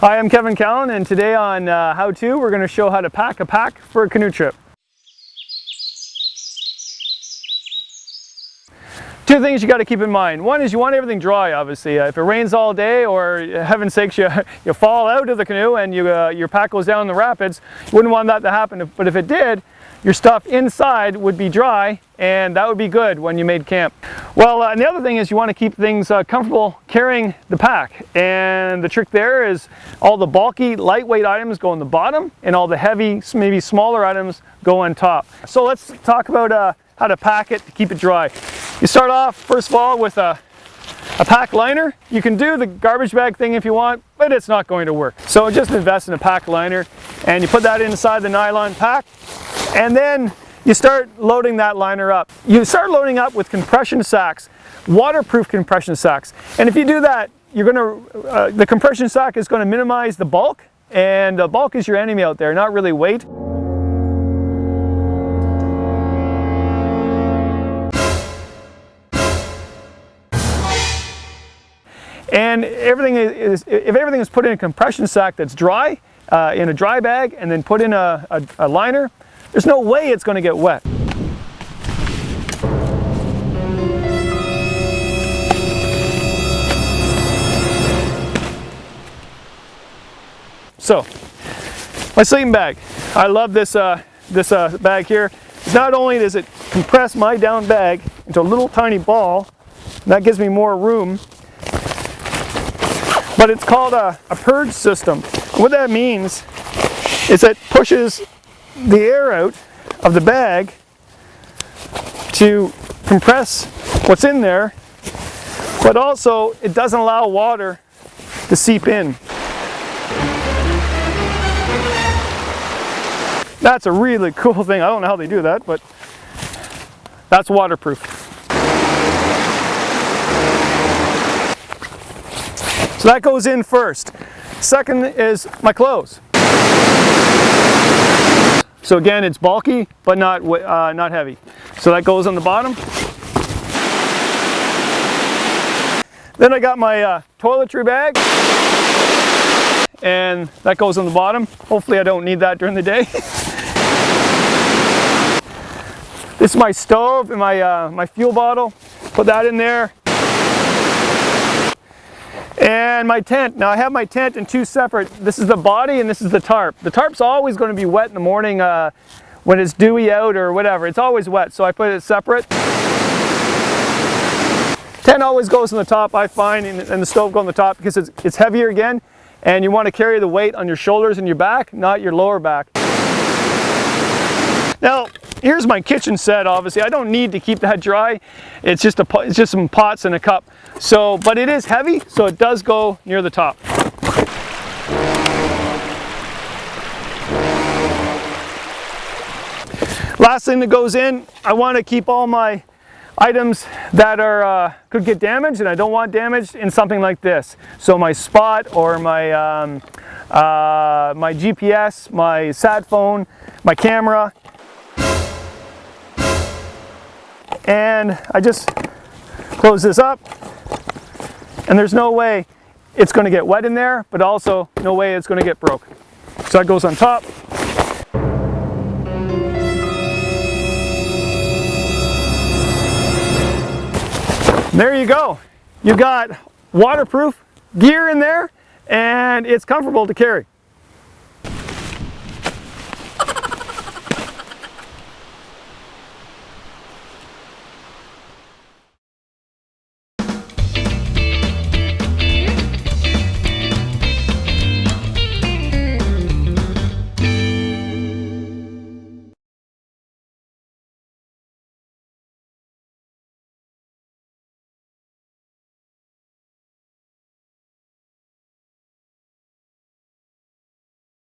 Hi, I'm Kevin Callan, and today on How To, we're going to show how to pack a pack for a canoe trip. Two things you got to keep in mind. One is you want everything dry, obviously. If it rains all day, or heaven's sakes, you fall out of the canoe and your pack goes down the rapids, you wouldn't want that to happen. But if it did, your stuff inside would be dry, and that would be good when you made camp. Well, and the other thing is you want to keep things comfortable carrying the pack. And the trick there is all the bulky, lightweight items go on the bottom, and all the heavy, maybe smaller items go on top. So let's talk about how to pack it to keep it dry. You start off, first of all, with a pack liner. You can do the garbage bag thing if you want, but it's not going to work. So just invest in a pack liner, and you put that inside the nylon pack, and then you start loading that liner up. You start loading up with compression sacks, waterproof compression sacks. And if you do that, the compression sack is going to minimize the bulk, and the bulk is your enemy out there, not really weight. And if everything is put in a compression sack that's dry, in a dry bag, and then put in a liner, there's no way it's going to get wet. So, my sleeping bag. I love this bag here. Not only does it compress my down bag into a little tiny ball, and that gives me more room, but it's called a purge system. What that means is it pushes the air out of the bag to compress what's in there, but also it doesn't allow water to seep in. That's a really cool thing. I don't know how they do that, but that's waterproof. So that goes in first. Second is my clothes. So again, it's bulky, but not heavy. So that goes on the bottom. Then I got my toiletry bag, and that goes on the bottom. Hopefully I don't need that during the day. This is my stove and my fuel bottle. Put that in there. And my tent. Now I have my tent in two separate, this is the body and this is the tarp. The tarp's always going to be wet in the morning when it's dewy out or whatever. It's always wet, so I put it separate. Tent always goes on the top, I find, and the stove goes on the top because it's heavier again, and you want to carry the weight on your shoulders and your back, not your lower back. Now, here's my kitchen set. Obviously, I don't need to keep that dry. It's just some pots and a cup. So, but it is heavy, so it does go near the top. Last thing that goes in, I want to keep all my items that could get damaged, and I don't want damaged, in something like this. So my spot, or my my GPS, my sat phone, my camera. And I just close this up, and there's no way it's going to get wet in there, but also no way it's going to get broke. So that goes on top. And there you go. You got waterproof gear in there, and it's comfortable to carry.